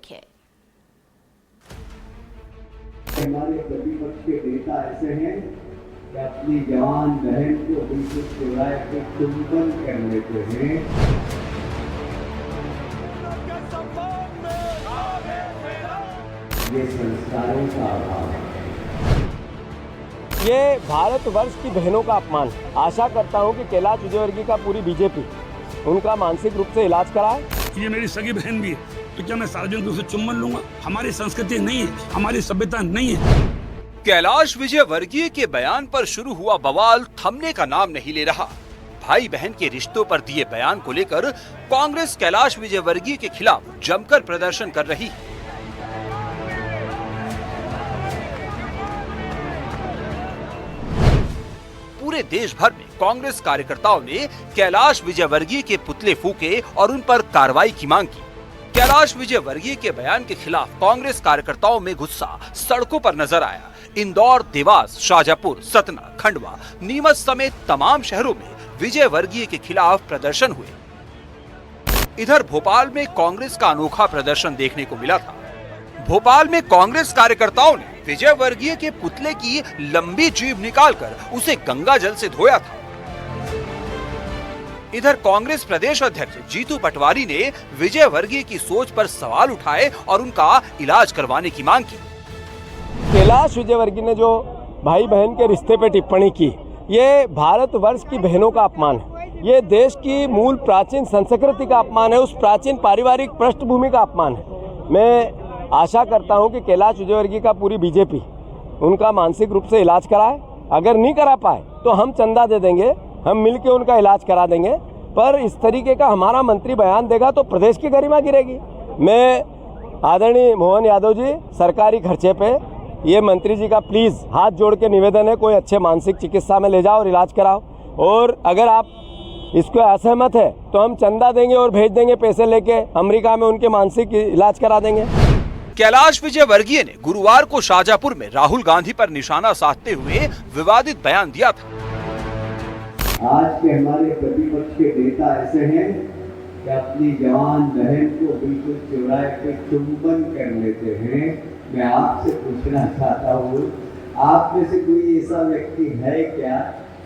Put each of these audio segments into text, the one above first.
देखिए। हमारे प्रतिपक्ष के नेता ऐसे हैं कि अपनी जवान बहन को बिल्कुल चुराए के चुंबन कर लेते हैं। ये संस्कारों का अभाव है। ये भारतवर्ष की बहनों का अपमान। आशा करता हूं कि कैलाश विजयवर्गीय का पूरी बीजेपी उनका मानसिक रूप से इलाज कराए। ये मेरी सगी बहन भी है, तो क्या मैं सार्वजनिक रूप से चुम्बन लूंगा? हमारी संस्कृति नहीं है, हमारी सभ्यता नहीं है। कैलाश विजयवर्गीय के बयान पर शुरू हुआ बवाल थमने का नाम नहीं ले रहा। भाई बहन के रिश्तों पर दिए बयान को लेकर कांग्रेस कैलाश विजयवर्गीय के खिलाफ जमकर प्रदर्शन कर रही है। पूरे देश भर में कांग्रेस कार्यकर्ताओं ने कैलाश विजयवर्गीय के पुतले फूके और उन पर कार्रवाई की मांग की। कैलाश विजयवर्गीय के बयान के खिलाफ कांग्रेस कार्यकर्ताओं में गुस्सा सड़कों पर नजर आया। इंदौर, देवास, शाजापुर, सतना, खंडवा, नीमच समेत तमाम शहरों में विजयवर्गीय के खिलाफ प्रदर्शन हुए। इधर भोपाल में कांग्रेस का अनोखा प्रदर्शन देखने को मिला था। भोपाल में कांग्रेस कार्यकर्ताओं ने विजयवर्गीय के पुतले की लंबी जीभ निकालकर उसे गंगा जल से धोया था। इधर कांग्रेस प्रदेश अध्यक्ष जीतू पटवारी ने विजयवर्गीय की सोच पर सवाल उठाए और उनका इलाज करवाने की मांग की। कैलाश विजयवर्गीय ने जो भाई बहन के रिश्ते पे टिप्पणी की, ये भारतवर्ष की बहनों का अपमान है। ये देश की मूल प्राचीन संस्कृति का अपमान है, उस प्राचीन पारिवारिक पृष्ठभूमि का अपमान है। मैं आशा करता हूं कि कैलाश विजयवर्गीय का पूरी बीजेपी उनका मानसिक रूप से इलाज कराए। अगर नहीं करा पाए तो हम चंदा दे देंगे, हम मिलके उनका इलाज करा देंगे। पर इस तरीके का हमारा मंत्री बयान देगा तो प्रदेश की गरिमा गिरेगी। मैं आदरणीय मोहन यादव जी, सरकारी खर्चे पे ये मंत्री जी का प्लीज़ हाथ जोड़ के निवेदन है, कोई अच्छे मानसिक चिकित्सा में ले जाओ और इलाज कराओ। और अगर आप इसको असहमत है तो हम चंदा देंगे और भेज देंगे पैसे लेके अमेरिका में, उनके मानसिक इलाज करा देंगे। कैलाश विजयवर्गीय ने गुरुवार को शाजापुर में राहुल गांधी पर निशाना साधते हुए विवादित बयान दिया था। आज के हमारे प्रतिपक्ष के नेता ऐसे हैं कि अपनी जवान बहन को बिल्कुल चुराए के चुंबन कर लेते हैं। मैं आपसे पूछना चाहता हूँ, आप में से कोई ऐसा व्यक्ति है क्या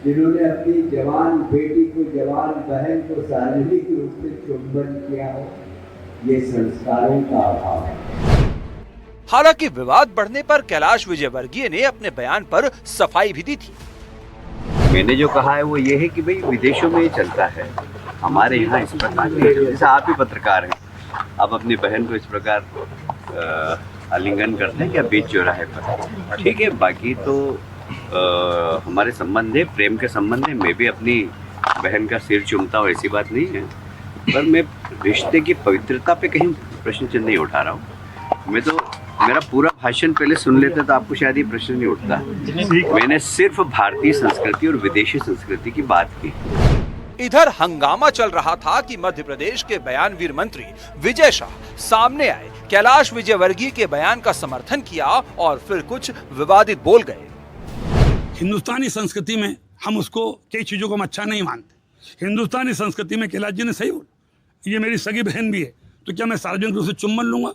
जिन्होंने अपनी जवान बेटी को, जवान बहन को सार्वजनिक रूप से चुंबन किया हो? ये संस्कारों का अभाव है। हालांकि विवाद बढ़ने पर कैलाश विजयवर्गीय ने अपने बयान पर सफाई भी दी थी। मैंने जो कहा है वो ये है कि भाई विदेशों में ये चलता है, हमारे यहाँ इस प्रकार नहीं चलता। जैसे आप ही पत्रकार हैं, आप अपनी बहन को इस प्रकार आलिंगन करते हैं क्या बीच चौराहे पर? ठीक है, बाकी तो हमारे संबंध है, प्रेम के संबंध है। मैं भी अपनी बहन का सिर चूमता हूँ, ऐसी बात नहीं है। पर मैं रिश्ते की पवित्रता पे कहीं प्रश्न चिन्ह नहीं उठा रहा हूँ। मैं तो मेरा पूरा भाषण पहले सुन लेते तो आपको शायद ये प्रश्न नहीं उठता। मैंने सिर्फ भारतीय संस्कृति और विदेशी संस्कृति की बात की। इधर हंगामा चल रहा था कि मध्य प्रदेश के बयानवीर मंत्री विजय शाह सामने आए, कैलाश विजयवर्गीय के बयान का समर्थन किया और फिर कुछ विवादित बोल गए। हिंदुस्तानी संस्कृति में हम उसको कई चीजों को हम अच्छा नहीं मानते। हिंदुस्तानी संस्कृति में कैलाश जी ने सही बोला, ये मेरी सगी बहन भी है, तो क्या मैं सार्वजनिक रूप से चुम्बन लूंगा?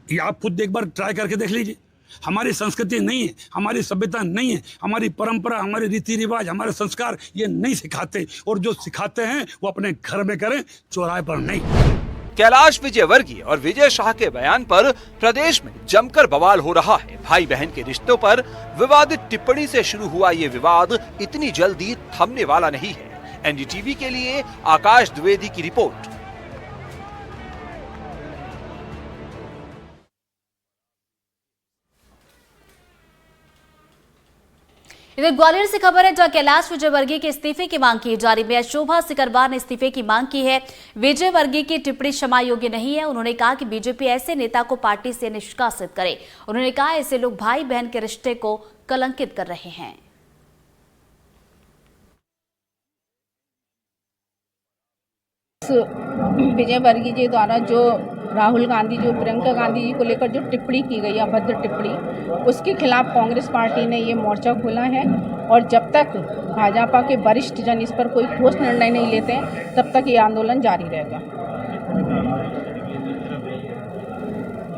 ये आप खुद एक बार ट्राई करके देख लीजिए। हमारी संस्कृति नहीं है, हमारी सभ्यता नहीं है, हमारी परंपरा, हमारे रीति रिवाज, हमारे संस्कार ये नहीं सिखाते। और जो सिखाते हैं वो अपने घर में करें, चौराहे पर नहीं। कैलाश विजयवर्गीय और विजय शाह के बयान पर प्रदेश में जमकर बवाल हो रहा है। भाई बहन के रिश्तों पर विवादित टिप्पणी से शुरू हुआ ये विवाद इतनी जल्दी थमने वाला नहीं है। एनडीटीवी के लिए आकाश द्विवेदी की रिपोर्ट। इधर ग्वालियर से खबर है जहां कैलाश विजयवर्गीय के इस्तीफे की मांग की जा रही है। शोभा सिकरवार ने इस्तीफे की मांग की है। विजयवर्गीय की टिप्पणी क्षमा योग्य नहीं है। उन्होंने कहा कि बीजेपी ऐसे नेता को पार्टी से निष्कासित करे। उन्होंने कहा ऐसे लोग भाई बहन के रिश्ते को कलंकित कर रहे हैं। विजयवर्गीय जी द्वारा जो राहुल गांधी, जो प्रियंका गांधी जी को लेकर जो टिप्पणी की गई, अभद्र टिप्पणी, उसके खिलाफ कांग्रेस पार्टी ने ये मोर्चा खोला है। और जब तक भाजपा के वरिष्ठ जन इस पर कोई ठोस निर्णय नहीं लेते हैं, तब तक ये आंदोलन जारी रहेगा।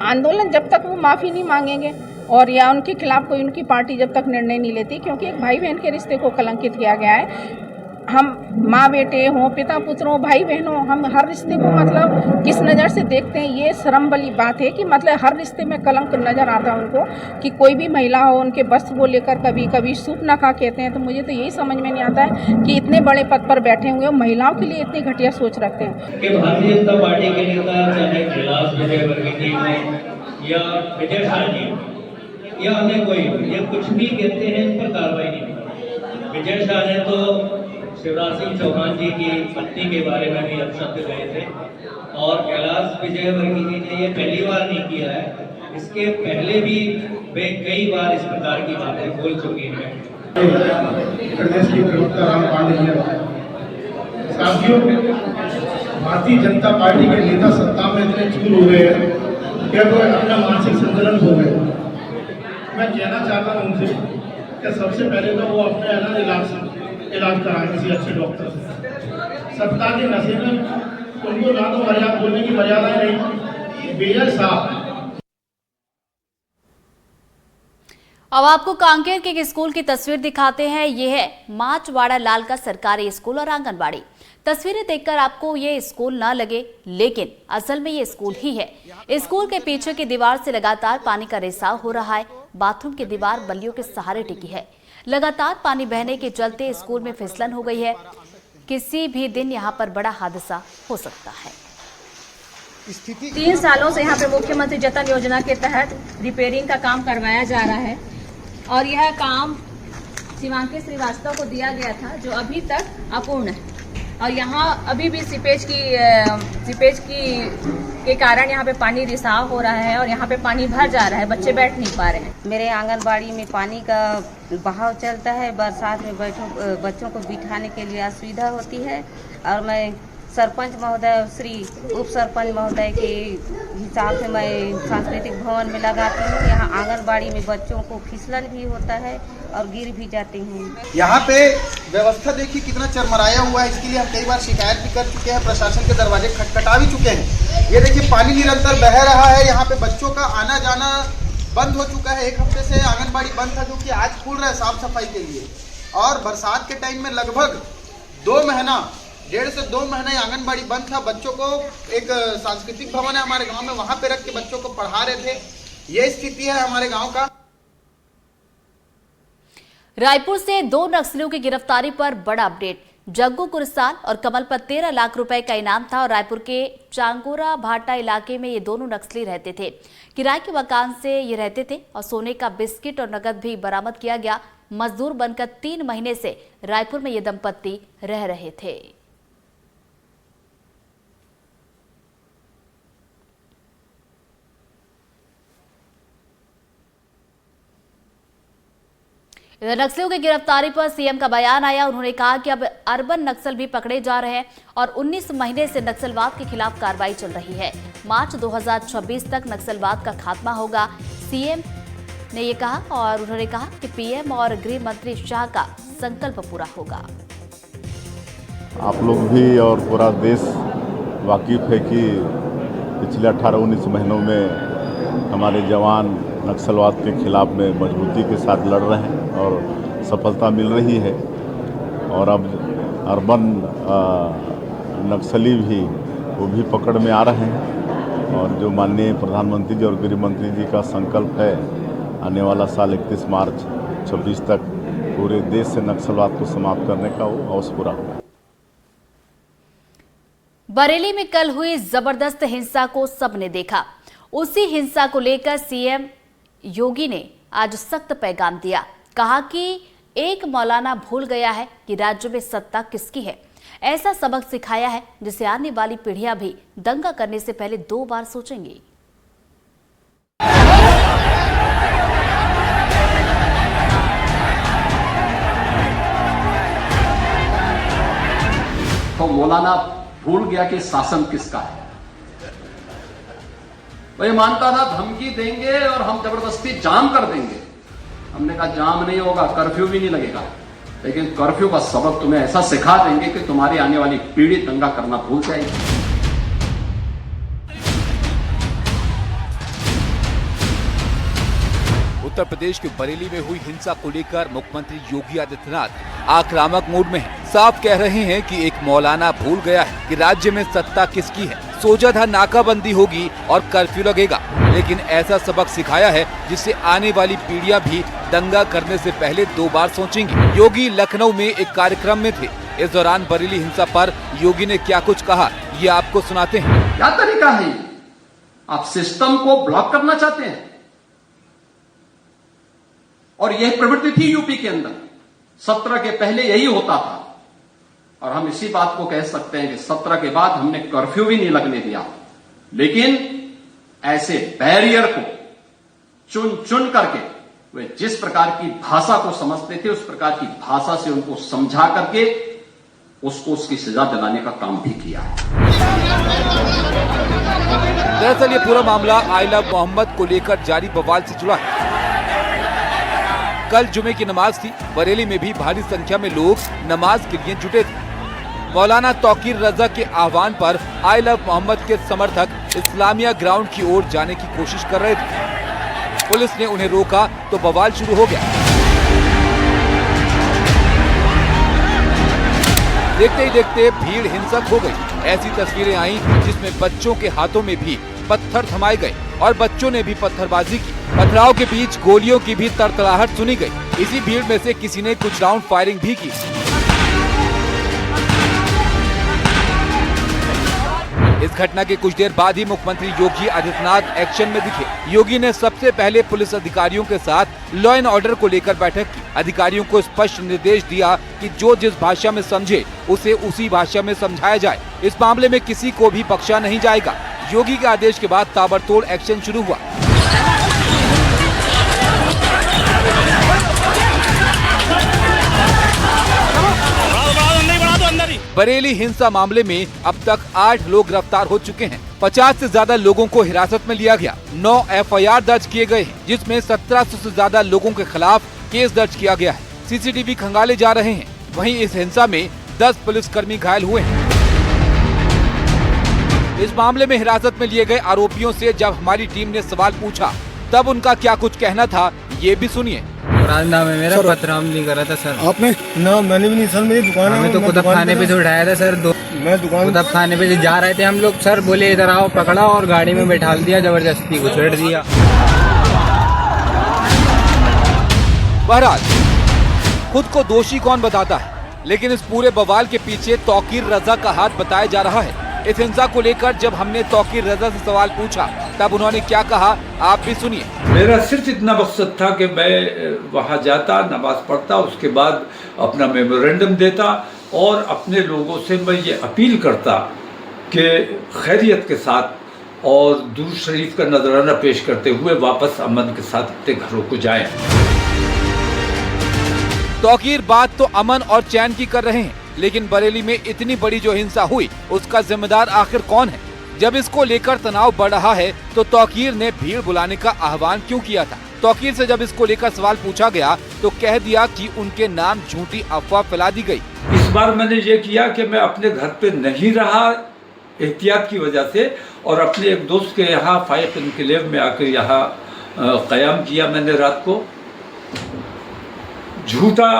आंदोलन जब तक वो माफ़ी नहीं मांगेंगे और या उनके खिलाफ कोई उनकी पार्टी जब तक निर्णय नहीं लेती, क्योंकि एक भाई बहन के रिश्ते को कलंकित किया गया है। हम माँ बेटे हों, पिता पुत्र हों, भाई बहनों, हम हर रिश्ते को मतलब किस नज़र से देखते हैं, ये शर्म वाली बात है कि मतलब हर रिश्ते में कलंक नज़र आता है उनको, कि कोई भी महिला हो उनके वस्त्र को लेकर कभी कभी सूपनाखा कहते हैं। तो मुझे तो यही समझ में नहीं आता है कि इतने बड़े पद पर बैठे हुए महिलाओं के लिए इतनी घटिया सोच रखते हैं। कि भारतीय जनता पार्टी के नेता चाहे कैलाश विजयवर्गीय हो या विजय शाह जी या अन्य कोई, ये कुछ भी कहते हैं इन पर कार्रवाई नहीं होती। विजय शाह ने तो शिवराज सिंह चौहान जी की पत्नी के बारे में भी अपशब्द गए थे और कैलाश विजयवर्गीय जी ने ये पहली बार नहीं किया है, इसके पहले भी वे कई बार इस प्रकार की बातें बोल चुके हैं। प्रदेश के प्रवक्ता राम पांडे जी, साथियों, भारतीय जनता पार्टी के नेता सत्ता में इतने चूर हो गए हैं कि वो अपना मानसिक संतुलन खो गए। मैं कहना चाहता हूँ उनसे कि सबसे पहले तो वो अपने इलाज कराएं किसी अच्छे डॉक्टर से। सत्ता के नशे में उनको ना तो मर्यादा बोलने की मर्यादा नहीं, बेजल साहब। अब आपको कांकेर के एक स्कूल की तस्वीर दिखाते हैं। ये है माचवाड़ा लाल का सरकारी स्कूल और आंगनबाड़ी। तस्वीरें देखकर आपको ये स्कूल ना लगे, लेकिन असल में ये स्कूल ही है। स्कूल के पीछे की दीवार से लगातार पानी का रिसाव हो रहा है। बाथरूम की दीवार बल्लियों के सहारे टिकी है। लगातार पानी बहने के चलते स्कूल में फिसलन हो गई है। किसी भी दिन यहाँ पर बड़ा हादसा हो सकता है। 3 सालों से यहाँ पे मुख्यमंत्री जतन योजना के तहत रिपेयरिंग का काम करवाया जा रहा है और यह काम शिवांकी श्रीवास्तव को दिया गया था, जो अभी तक अपूर्ण है। और यहाँ अभी भी सीपेज के कारण यहाँ पे पानी रिसाव हो रहा है और यहाँ पे पानी भर जा रहा है, बच्चे बैठ नहीं पा रहे हैं। मेरे आंगनबाड़ी में पानी का बहाव चलता है, बरसात में बच्चों को बिठाने के लिए असुविधा होती है और मैं सरपंच महोदय, श्री उप सरपंच महोदय के हिसाब से मैं सांस्कृतिक भवन में लगाती हूँ। यहाँ आंगनबाड़ी में बच्चों को फिसलन भी होता है और गिर भी जाते हैं। यहाँ पे व्यवस्था देखिए कितना चरमराया हुआ है, इसके लिए हम कई बार शिकायत भी कर चुके हैं, प्रशासन के दरवाजे खटखटा भी चुके हैं। ये देखिए पानी निरंतर बह रहा है, यहाँ पे बच्चों का आना जाना बंद हो चुका है। 1 हफ्ते से आंगनबाड़ी बंद था, जो कि आज खुल रहा है साफ सफाई के लिए। और बरसात के टाइम में लगभग 1.5 से 2 महीने आंगनबाड़ी बंद था। बच्चों को एक सांस्कृतिक भवन है हमारे गांव में, वहां पे रख के बच्चों को पढ़ा रहे थे। ये स्थिति है हमारे गांव का। रायपुर से 2 नक्सलियों की गिरफ्तारी पर बड़ा अपडेट। जग्गू कुरसाल और कमल पर 13 लाख रुपए का इनाम था और रायपुर के चांगोरा भाटा इलाके में ये दोनों नक्सली रहते थे। किराए के मकान से ये रहते थे और सोने का बिस्किट और नकद भी बरामद किया गया। मजदूर बनकर 3 महीने से रायपुर में ये दंपत्ति रह रहे थे। इधर नक्सलियों की गिरफ्तारी पर सीएम का बयान आया। उन्होंने कहा कि अब अर्बन नक्सल भी पकड़े जा रहे हैं और 19 महीने से नक्सलवाद के खिलाफ कार्रवाई चल रही है। मार्च 2026 तक नक्सलवाद का खात्मा होगा, सीएम ने ये कहा। और उन्होंने कहा कि पीएम और गृह मंत्री शाह का संकल्प पूरा होगा। आप लोग भी और पूरा देश वाकिफ है कि पिछले 18-19 महीनों में हमारे जवान नक्सलवाद के खिलाफ में मजबूती के साथ लड़ रहे हैं और सफलता मिल रही है। और अब अर्बन नक्सली भी वो भी पकड़ में आ रहे हैं। और जो माननीय प्रधानमंत्री जी और गृह मंत्री जी का संकल्प है, आने वाला साल 31 मार्च 26 तक पूरे देश से नक्सलवाद को समाप्त करने का वो अवसर पूरा होगा। बरेली में कल हुई जबरदस्त हिंसा को सबने देखा। उसी हिंसा को लेकर सीएम योगी ने आज सख्त पैगाम दिया। कहा कि एक मौलाना भूल गया है कि राज्य में सत्ता किसकी है। ऐसा सबक सिखाया है जिसे आने वाली पीढ़ियां भी दंगा करने से पहले 2 बार सोचेंगी। तो मौलाना भूल गया कि शासन किसका है। वो ये मानता था धमकी देंगे और हम जबरदस्ती जाम कर देंगे। हमने कहा जाम नहीं होगा, कर्फ्यू भी नहीं लगेगा, लेकिन कर्फ्यू का सबक तुम्हें ऐसा सिखा देंगे कि तुम्हारी आने वाली पीढ़ी दंगा करना भूल जाएगी। उत्तर प्रदेश के बरेली में हुई हिंसा को लेकर मुख्यमंत्री योगी आदित्यनाथ आक्रामक मूड में हैं। साफ कह रहे हैं कि एक मौलाना भूल गया है कि राज्य में सत्ता किसकी है। सोचा था नाकाबंदी होगी और कर्फ्यू लगेगा, लेकिन ऐसा सबक सिखाया है जिससे आने वाली पीढ़ियां भी दंगा करने से पहले 2 बार सोचेंगी। योगी लखनऊ में एक कार्यक्रम में थे। इस दौरान बरेली हिंसा पर योगी ने क्या कुछ कहा, ये आपको सुनाते हैं। क्या तरीका है? आप सिस्टम को ब्लॉक करना चाहते हैं, और यह प्रवृत्ति थी यूपी के अंदर। 17 के पहले यही होता था, और हम इसी बात को कह सकते हैं कि 17 के बाद हमने कर्फ्यू भी नहीं लगने दिया। लेकिन ऐसे बैरियर को चुन चुन करके वे जिस प्रकार की भाषा को समझते थे, उस प्रकार की भाषा से उनको समझा करके उसको उसकी सजा दिलाने का काम भी किया है। दरअसल ये पूरा मामला आई लव मोहम्मद को लेकर जारी बवाल से जुड़ा है। कल जुमे की नमाज थी। बरेली में भी भारी संख्या में लोग नमाज के लिए जुटे थे। मौलाना तौकीर रजा के आह्वान पर आई लव मोहम्मद के समर्थक इस्लामिया ग्राउंड की ओर जाने की कोशिश कर रहे थे। पुलिस ने उन्हें रोका तो बवाल शुरू हो गया। देखते ही देखते भीड़ हिंसक हो गई। ऐसी तस्वीरें आईं जिसमें बच्चों के हाथों में भी पत्थर थमाए गए और बच्चों ने भी पत्थरबाजी की। पथराव के बीच गोलियों की भी तड़तड़ाहट सुनी गई। इसी भीड़ में से किसी ने कुछ राउंड फायरिंग भी की। इस घटना के कुछ देर बाद ही मुख्यमंत्री योगी आदित्यनाथ एक्शन में दिखे। योगी ने सबसे पहले पुलिस अधिकारियों के साथ लॉ एंड ऑर्डर को लेकर बैठक की। अधिकारियों को स्पष्ट निर्देश दिया कि जो जिस भाषा में समझे उसे उसी भाषा में समझाया जाए। इस मामले में किसी को भी बख्शा नहीं जाएगा। योगी के आदेश के बाद ताबड़तोड़ एक्शन शुरू हुआ। बरेली हिंसा मामले में अब तक 8 लोग गिरफ्तार हो चुके हैं। 50 से ज्यादा लोगों को हिरासत में लिया गया। 9 FIR दर्ज किए गए हैं, जिसमें 1700 से ज्यादा लोगों के खिलाफ केस दर्ज किया गया है। CCTV खंगाले जा रहे हैं। वहीं इस हिंसा में 10 पुलिसकर्मी घायल हुए हैं। इस मामले में हिरासत में लिए गए आरोपियों से जब हमारी टीम ने सवाल पूछा, तब उनका क्या कुछ कहना था, ये भी सुनिए। नाम है मेरा, पथराव नहीं करा था सर। आपने? ना, मैंने भी नहीं सर, मेरी दुकान है। हमें तो कुतब खाने पे से उठाया था सर। मैं दुकान कुतब खाने पे से जा रहे थे हम लोग सर, बोले इधर आओ, पकड़ा और गाड़ी में बैठा दिया, जबरदस्ती घुसेड़ दिया। बहरहाल खुद को दोषी कौन बताता है, लेकिन इस पूरे बवाल के पीछे तौकीर रजा का हाथ बताया जा रहा है। इस हिंसा को लेकर जब हमने तौकीर रजा से सवाल पूछा, तब उन्होंने क्या कहा, आप भी सुनिए। मेरा सिर्फ इतना मकसद था कि मैं वहाँ जाता, नमाज पढ़ता, उसके बाद अपना मेमोरेंडम देता और अपने लोगों से मैं ये अपील करता कि खैरियत के साथ और दुरूद शरीफ का नजराना पेश करते हुए वापस अमन के साथ अपने घरों को जाएं। तौकीर बात तो अमन और चैन की कर रहे हैं, लेकिन बरेली में इतनी बड़ी जो हिंसा हुई, उसका जिम्मेदार आखिर कौन है? जब इसको लेकर तनाव बढ़ रहा है तो तौकीर ने भीड़ बुलाने का आह्वान क्यों किया था? तौकीर से जब इसको लेकर सवाल पूछा गया तो कह दिया कि उनके नाम झूठी अफवाह फैला दी गई। इस बार मैंने ये किया कि मैं अपने घर पे नहीं रहा एहतियात की वजह से, और अपने एक दोस्त के यहाँ फाइक इनकलेव में आकर यहाँ क़याम किया मैंने रात को। झूठा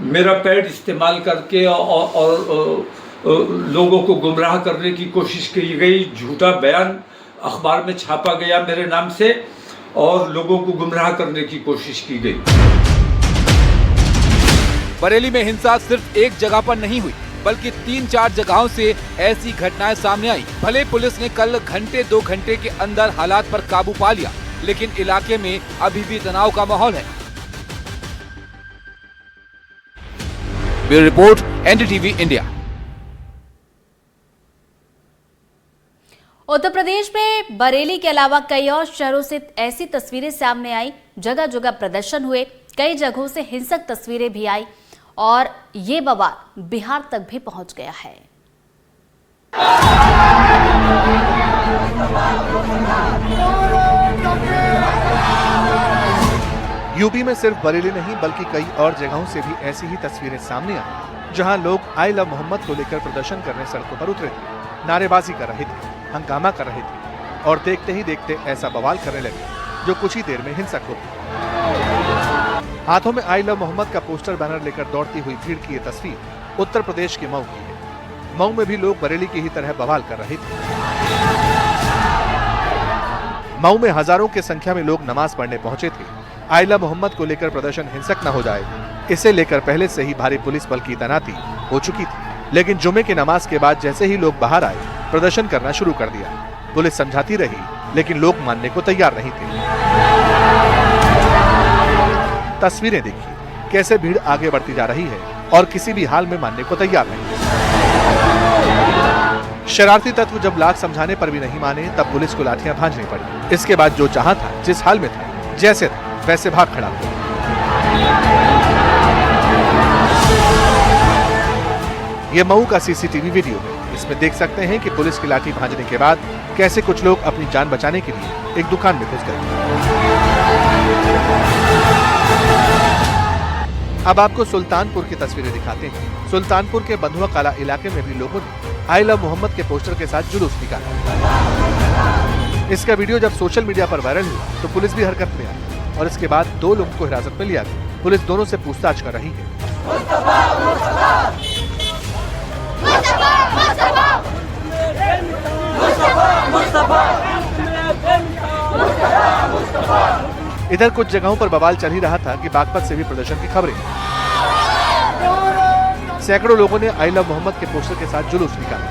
मेरा पैड इस्तेमाल करके और लोगों को गुमराह करने की कोशिश की गई। झूठा बयान अखबार में छापा गया मेरे नाम से और लोगों को गुमराह करने की कोशिश की गई। बरेली में हिंसा सिर्फ एक जगह पर नहीं हुई, बल्कि 3-4 जगहों से ऐसी घटनाएं सामने आई। भले पुलिस ने कल घंटे 2 घंटे के अंदर हालात पर काबू पा लिया, लेकिन इलाके में अभी भी तनाव का माहौल है। Bureau report, NDTV India. Uttar Pradesh में बरेली के अलावा कई और शहरों से ऐसी तस्वीरें सामने आई। जगह जगह प्रदर्शन हुए, कई जगहों से हिंसक तस्वीरें भी आई और ये बवाल बिहार तक भी पहुंच गया है। यूपी में सिर्फ बरेली नहीं बल्कि कई और जगहों से भी ऐसी ही तस्वीरें सामने आई, जहां लोग आई लव मोहम्मद को लेकर प्रदर्शन करने सड़कों पर उतरे थे, नारेबाजी कर रहे थे, हंगामा कर रहे थे और देखते ही देखते ऐसा बवाल करने लगे जो कुछ ही देर में हिंसक हो गई। हाथों में आई लव मोहम्मद का पोस्टर बैनर लेकर दौड़ती हुई भीड़ की ये तस्वीर उत्तर प्रदेश के मऊ की है। मऊ में भी लोग बरेली की ही तरह बवाल कर रहे थे। मऊ में हजारों की संख्या में लोग नमाज पढ़ने पहुंचे थे। आई लव मोहम्मद को लेकर प्रदर्शन हिंसक न हो जाए, इसे लेकर पहले से ही भारी पुलिस बल की तैनाती हो चुकी थी। लेकिन जुमे की नमाज के बाद जैसे ही लोग बाहर आए, प्रदर्शन करना शुरू कर दिया। पुलिस समझाती रही, लेकिन लोग मानने को तैयार नहीं थे। तस्वीरें देखिए कैसे भीड़ आगे बढ़ती जा रही है और किसी भी हाल में मानने को तैयार नहीं। शरारती तत्व जब लाख समझाने पर भी नहीं माने, तब पुलिस को लाठियां भांजनी पड़ी। इसके बाद जो चाहा था, जिस हाल में था, जैसे था वैसे भाग खड़ा हुआ। ये मऊ का सीसीटीवी वीडियो है। इसमें देख सकते हैं कि पुलिस की लाठी भांजने के बाद कैसे कुछ लोग अपनी जान बचाने के लिए एक दुकान में घुस गए। अब आपको सुल्तानपुर की तस्वीरें दिखाते हैं। सुल्तानपुर के बंधुआ कला इलाके में भी लोगों ने आई लव मोहम्मद के पोस्टर के साथ जुलूस निकाला। इसका वीडियो जब सोशल मीडिया पर वायरल हुआ तो पुलिस भी हरकत में आई और इसके बाद 2 लोगों को हिरासत में लिया गया। पुलिस दोनों से पूछताछ कर रही है। इधर कुछ जगहों पर बवाल चल ही रहा था कि बागपत से भी प्रदर्शन की खबरें। सैकड़ों लोगों ने आई लव मोहम्मद के पोस्टर के साथ जुलूस निकाला।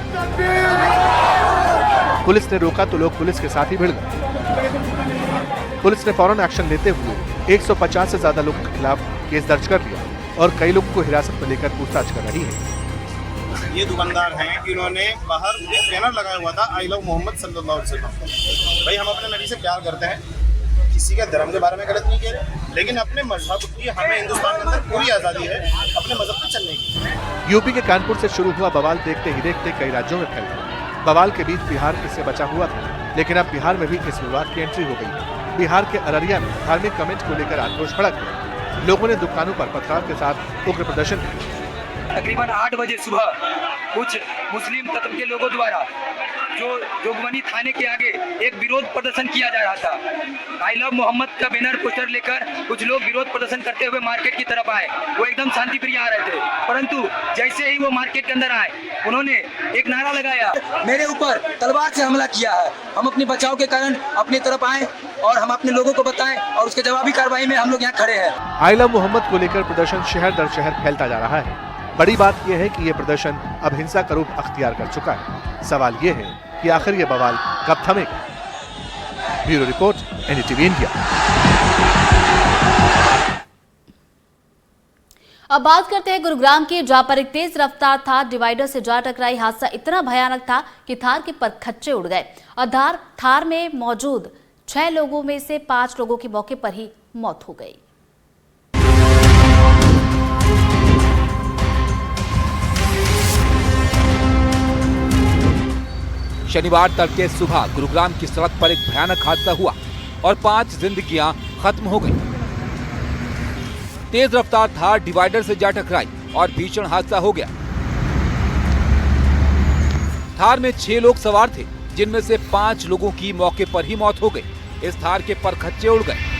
पुलिस ने रोका तो लोग पुलिस के साथ ही भिड़ गए। पुलिस ने फौरन एक्शन लेते हुए 150 से ज्यादा लोगों के खिलाफ केस दर्ज कर लिया और कई लोगों को हिरासत में लेकर पूछताछ कर रही है। ये दुकानदार हैं कि उन्होंने बाहर बैनर लगाया हुआ था आई लव मोहम्मद सल्लल्लाहु अलैहि वसल्लम। भाई हम अपने नबी से प्यार करते हैं, किसी के धर्म के बारे में गलत नहीं कह रहे, लेकिन अपने मजहब की हमें हिंदुस्तान के अंदर पूरी आज़ादी है अपने मजहब पे चलने की। यूपी के कानपुर से शुरू हुआ बवाल देखते ही देखते कई राज्यों में फैल गया। बवाल के बीच बिहार इससे बचा हुआ था, लेकिन अब बिहार में भी इस विवाद की एंट्री हो गई। बिहार के अररिया में धार्मिक कमेंट को लेकर आक्रोश भड़क गया। लोगों ने दुकानों पर पथराव के साथ उग्र प्रदर्शन किया। तकरीबन 8 बजे सुबह कुछ मुस्लिम तत्व के लोगों द्वारा जो जोगबनी थाने के आगे एक विरोध प्रदर्शन किया जा रहा था। आई लव मोहम्मद का बैनर पोस्टर लेकर कुछ लोग विरोध प्रदर्शन करते हुए मार्केट की तरफ आए। वो एकदम शांति प्रिय आ रहे थे, परंतु जैसे ही वो मार्केट के अंदर आए, उन्होंने एक नारा लगाया, मेरे ऊपर तलवार से हमला किया है। हम अपने बचाव के कारण अपनी तरफ आए और हम अपने लोगों को बताएं और उसके जवाबी कार्रवाई में हम लोग यहाँ खड़े हैं। आई लव मोहम्मद को लेकर प्रदर्शन शहर दर शहर फैलता जा रहा है। बड़ी बात यह है कि यह प्रदर्शन अब हिंसा का रूप अख्तियार कर चुका है। सवाल यह है कि आखिर ये बवाल कब थमेगा। Bureau report, NDTV India. अब बात करते हैं गुरुग्राम की, जहां पर एक तेज रफ्तार थार डिवाइडर से जा टकराई। हादसा इतना भयानक था कि थार के परखच्चे उड़ गए और थार में मौजूद 6 लोगों में से 5 लोगों की मौके पर ही मौत हो गई। शनिवार तड़के सुबह गुरुग्राम की सड़क पर एक भयानक हादसा हुआ और 5 जिंदगियां खत्म हो गई। तेज रफ्तार थार डिवाइडर से जा टकराई और भीषण हादसा हो गया। थार में 6 लोग सवार थे, जिनमें से 5 लोगों की मौके पर ही मौत हो गई। इस थार के परखच्चे उड़ गए।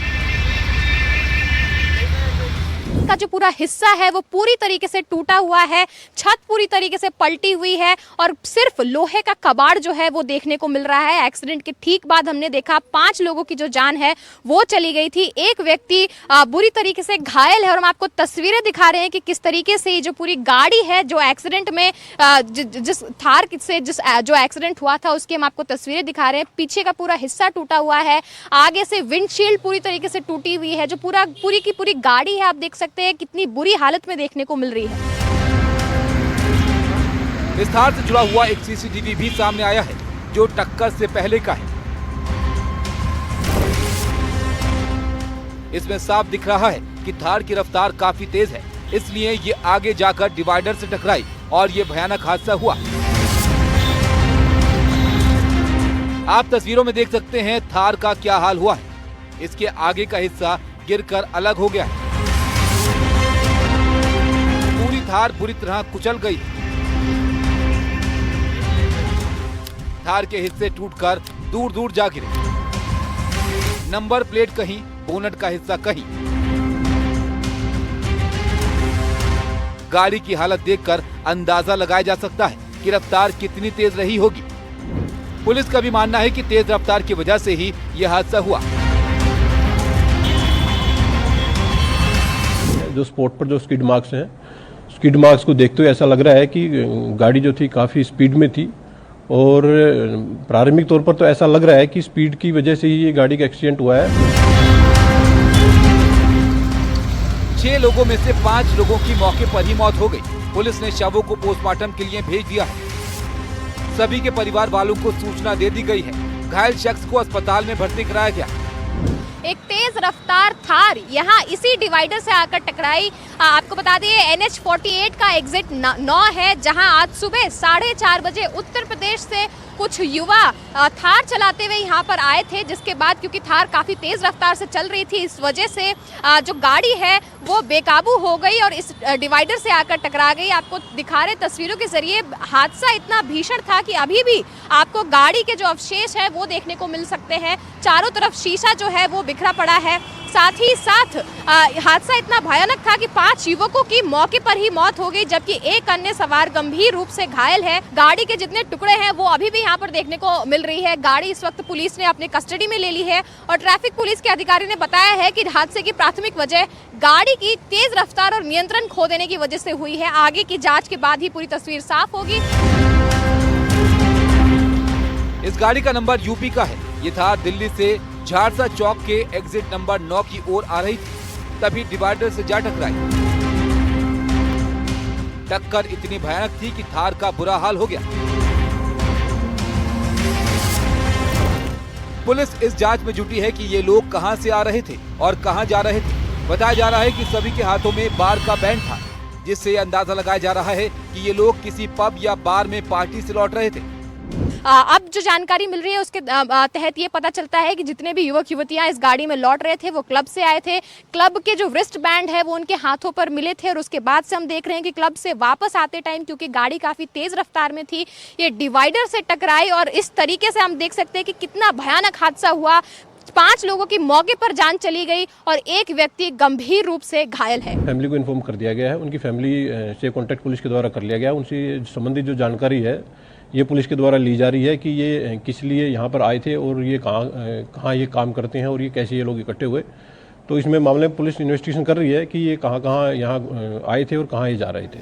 का जो पूरा हिस्सा है वो पूरी तरीके से टूटा हुआ है, छत पूरी तरीके से पलटी हुई है और सिर्फ लोहे का कबाड़ जो है वो देखने को मिल रहा है। एक्सीडेंट के ठीक बाद हमने देखा 5 लोगों की जो जान है वो चली गई थी। एक व्यक्ति बुरी तरीके से घायल है और हम आपको तस्वीरें दिखा रहे हैं कि किस तरीके से जो पूरी गाड़ी है जो एक्सीडेंट में जिस थार से जो एक्सीडेंट हुआ था उसकी हम आपको तस्वीरें दिखा रहे हैं। पीछे का पूरा हिस्सा टूटा हुआ है, आगे से विंडशील्ड पूरी तरीके से टूटी हुई है। जो पूरी की पूरी गाड़ी है आप देख सकते हैं कितनी बुरी हालत में देखने को मिल रही है। इस थार से जुड़ा हुआ एक सीसीटीवी भी सामने आया है जो टक्कर से पहले का है। इसमें साफ दिख रहा है कि थार की रफ्तार काफी तेज है, इसलिए ये आगे जाकर डिवाइडर से टकराई और ये भयानक हादसा हुआ। आप तस्वीरों में देख सकते हैं थार का क्या हाल हुआ है। इसके आगे का हिस्सा गिरकर अलग हो गया है। पूरी थार बुरी तरह कुचल गई। थार के हिस्से टूटकर दूर दूर जा गिरे। नंबर प्लेट कहीं, बोनट का हिस्सा कहीं। गाड़ी की हालत देखकर अंदाजा लगाया जा सकता है कि रफ्तार कितनी तेज रही होगी। पुलिस का भी मानना है कि तेज रफ्तार की वजह से ही यह हादसा हुआ। जो स्पॉट पर जो स्किड मार्क्स हैं, स्किड मार्क्स को देखते हुए ऐसा लग रहा है कि गाड़ी जो थी काफ़ी स्पीड में थी और प्रारंभिक तौर पर तो ऐसा लग रहा है कि स्पीड की वजह से ही ये गाड़ी का एक्सीडेंट हुआ है। 6 लोगों में से 5 लोगों की मौके पर ही मौत हो गई। पुलिस ने शवों को पोस्टमार्टम के लिए भेज दिया है। सभी के परिवार वालों को सूचना दे दी गई है। घायल शख्स को अस्पताल में भर्ती कराया गया। एक तेज रफ्तार थार यहाँ इसी डिवाइडर से आकर टकराई। आपको बता दें NH 48 का एग्जिट 9 है, जहां आज सुबह 4:30 बजे उत्तर प्रदेश से कुछ युवा थार चलाते हुए यहाँ पर आए थे, जिसके बाद क्योंकि थार काफ़ी तेज़ रफ्तार से चल रही थी, इस वजह से जो गाड़ी है वो बेकाबू हो गई और इस डिवाइडर से आकर टकरा गई। आपको दिखा रहे तस्वीरों के जरिए हादसा इतना भीषण था कि अभी भी आपको गाड़ी के जो अवशेष है वो देखने को मिल सकते हैं। चारों तरफ शीशा जो है वो बिखरा पड़ा है। साथ ही साथ हादसा इतना भयानक था कि 5 युवकों की मौके पर ही मौत हो गई, जबकि एक अन्य सवार गंभीर रूप से घायल है। गाड़ी के जितने टुकड़े हैं वो अभी भी यहाँ पर देखने को मिल रही है। गाड़ी इस वक्त पुलिस ने अपने कस्टडी में ले ली है और ट्रैफिक पुलिस के अधिकारी ने बताया है कि हादसे की प्राथमिक वजह गाड़ी की तेज रफ्तार और नियंत्रण खो देने की वजह से हुई है। आगे की जाँच के बाद ही पूरी तस्वीर साफ होगी। इस गाड़ी का नंबर यूपी का है। ये थार दिल्ली से झारसा चौक के एग्जिट नंबर 9 की ओर आ रही थी, तभी डिवाइडर से जा टकराई। टक्कर इतनी भयानक थी कि थार का बुरा हाल हो गया। पुलिस इस जांच में जुटी है कि ये लोग कहां से आ रहे थे और कहां जा रहे थे। बताया जा रहा है कि सभी के हाथों में बार का बैंड था, जिससे अंदाजा लगाया जा रहा है कि ये लोग किसी पब या बार में पार्टी से लौट रहे थे। अब जो जानकारी मिल रही है उसके तहत ये पता चलता है कि जितने भी युवक युवतियां इस गाड़ी में लौट रहे थे वो क्लब से आए थे। क्लब के जो रिस्ट बैंड है वो उनके हाथों पर मिले थे और उसके बाद से हम देख रहे हैं कि क्लब से वापस आते टाइम, क्योंकि गाड़ी काफ़ी तेज़ रफ्तार में थी, ये डिवाइडर से टकराई और इस तरीके से हम देख सकते हैं कि कितना भयानक हादसा हुआ। 5 लोगों की मौके पर जान चली गई और एक व्यक्ति गंभीर रूप से घायल है। फैमिली को इन्फॉर्म कर दिया गया है, उनकी फैमिली से कॉन्टैक्ट पुलिस के द्वारा कर लिया गया। उनसे संबंधित जो जानकारी है ये पुलिस के द्वारा ली जा रही है कि ये किस लिए यहाँ पर आए थे और ये कहाँ ये काम करते हैं और ये कैसे ये लोग इकट्ठे हुए। तो इसमें मामले में पुलिस इन्वेस्टिगेशन कर रही है कि ये कहाँ यहाँ आए थे और कहाँ ये जा रहे थे।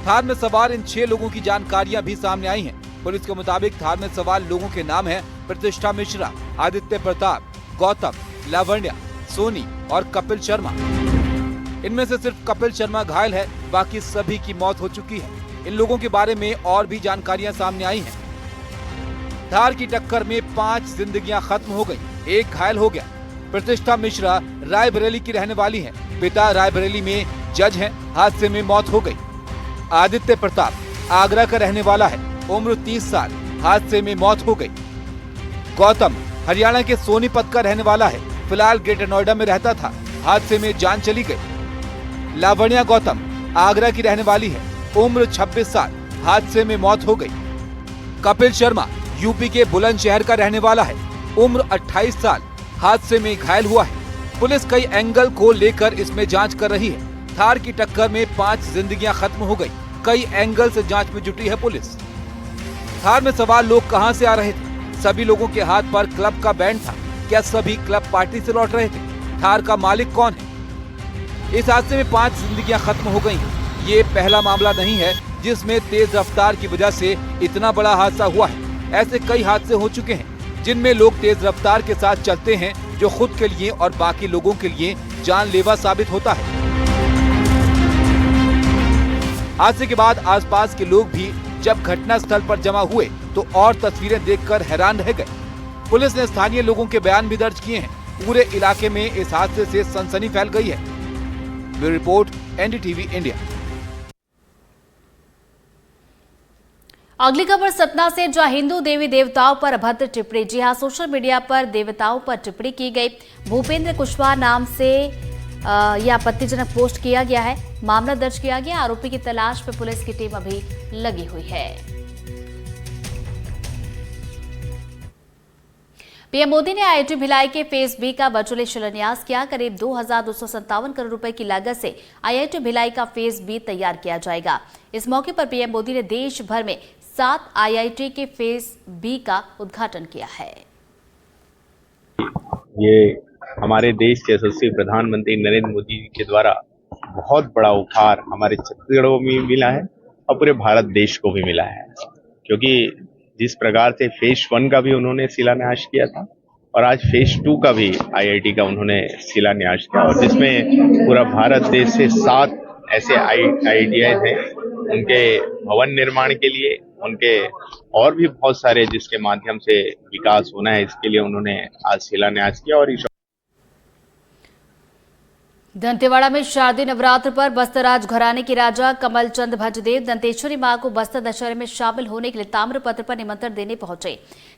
थार में सवार इन 6 लोगों की जानकारियां भी सामने आई हैं। पुलिस के मुताबिक थार में सवार लोगों के नाम हैं प्रतिष्ठा मिश्रा, आदित्य प्रताप, गौतम, लावण्या, सोनी और कपिल शर्मा। इनमें से सिर्फ कपिल शर्मा घायल है, बाकी सभी की मौत हो चुकी है। इन लोगों के बारे में और भी जानकारियां सामने आई हैं। थार की टक्कर में 5 जिंदगियां खत्म हो गई, एक घायल हो गया। प्रतिष्ठा मिश्रा रायबरेली की रहने वाली हैं, पिता रायबरेली में जज हैं, हादसे में मौत हो गई। आदित्य प्रताप आगरा का रहने वाला है, उम्र 30 साल, हादसे में मौत हो गई। गौतम हरियाणा के सोनीपत का रहने वाला है, फिलहाल ग्रेटर नोएडा में रहता था, हादसे में जान चली गई। लावण्या गौतम आगरा की रहने वाली है, उम्र 26 साल, हादसे में मौत हो गई। कपिल शर्मा यूपी के बुलंदशहर का रहने वाला है, उम्र 28 साल, हादसे में घायल हुआ है। पुलिस कई एंगल को लेकर इसमें जांच कर रही है। थार की टक्कर में 5 जिंदगियां खत्म हो गई, कई एंगल से जांच में जुटी है पुलिस। थार में सवार लोग कहां से आ रहे थे? सभी लोगों के हाथ पर क्लब का बैंड था। क्या सभी क्लब पार्टी से लौट रहे थे? थार का मालिक कौन है? इस हादसे में 5 जिंदगियां खत्म हो गई। ये पहला मामला नहीं है जिसमें तेज रफ्तार की वजह से इतना बड़ा हादसा हुआ है। ऐसे कई हादसे हो चुके हैं जिनमें लोग तेज रफ्तार के साथ चलते हैं, जो खुद के लिए और बाकी लोगों के लिए जानलेवा साबित होता है। हादसे के बाद आसपास के लोग भी जब घटना स्थल पर जमा हुए तो और तस्वीरें देखकर हैरान रह गए। पुलिस ने स्थानीय लोगों के बयान भी दर्ज किए हैं। पूरे इलाके में इस हादसे से सनसनी फैल गई है। Bureau report, NDTV India. अगली खबर सतना से, जहां हिंदू देवी देवताओं पर अभद्र टिप्पणी। जी हां, सोशल मीडिया पर देवताओं पर टिप्पणी की गई। भूपेंद्र कुशवाहा नाम से यह आपत्तिजनक पोस्ट किया गया है। मामला दर्ज किया गया। आरोपी की तलाश में पुलिस की टीम अभी लगी हुई है। पीएम मोदी ने आईआईटी भिलाई के फेज बी का वर्चुअली शिलान्यास किया। करीब 2,257 करोड़ रुपए की लागत से आईआईटी भिलाई का फेज बी तैयार किया जाएगा। इस मौके पर पीएम मोदी ने देश भर में 7 आईआईटी के फेज बी का उद्घाटन किया है। ये हमारे देश के यशस्वी प्रधानमंत्री नरेंद्र मोदी जी के द्वारा बहुत बड़ा उपहार हमारे छत्तीसगढ़ को भी मिला है और पूरे भारत देश को भी मिला है, क्योंकि जिस प्रकार से फेज 1 का भी उन्होंने शिलान्यास किया था और आज फेज 2 का भी आईआईटी का उन्होंने शिलान्यास किया, और जिसमें पूरा भारत देश से 7 ऐसे आईआईटीआई हैं, उनके भवन निर्माण के लिए, उनके और भी बहुत सारे जिसके माध्यम से विकास होना है, इसके लिए उन्होंने आज शिलान्यास किया। और दंतेवाड़ा में शारदीय नवरात्र पर बस्तराज घराने के राजा कमल चंद भंजदेव दंतेश्वरी मां को बस्तर दशहरे में शामिल होने के लिए ताम्रपत्र पर निमंत्रण देने पहुंचे।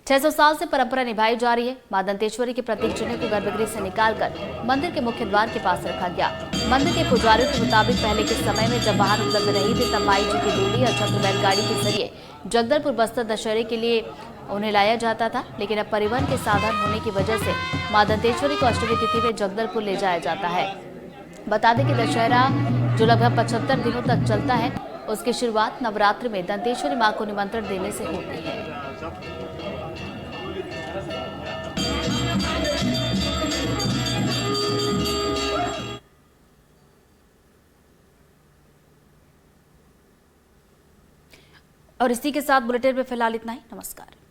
600 साल से परंपरा निभाई जा रही है। मां दंतेश्वरी के प्रतीक चिन्ह को गर्भगृह से निकालकर मंदिर के मुख्य द्वार के पास रखा गया। मंदिर के पुजारियों के मुताबिक पहले के समय में जब वाहन उपलब्ध नहीं थे तब माई जी की डोली और छत्र बैलगाड़ी के जरिए जगदलपुर बस्तर दशहरे के लिए उन्हें लाया जाता था, लेकिन अब परिवहन के साधन होने की वजह से मां दंतेश्वरी को अष्टमी तिथि में जगदलपुर ले जाया जाता है। बता दें कि दशहरा जो लगभग 75 दिनों तक चलता है, उसकी शुरुआत नवरात्र में दंतेश्वरी मां को निमंत्रण देने से होती है। और इसी के साथ बुलेटिन में फिलहाल इतना ही। नमस्कार।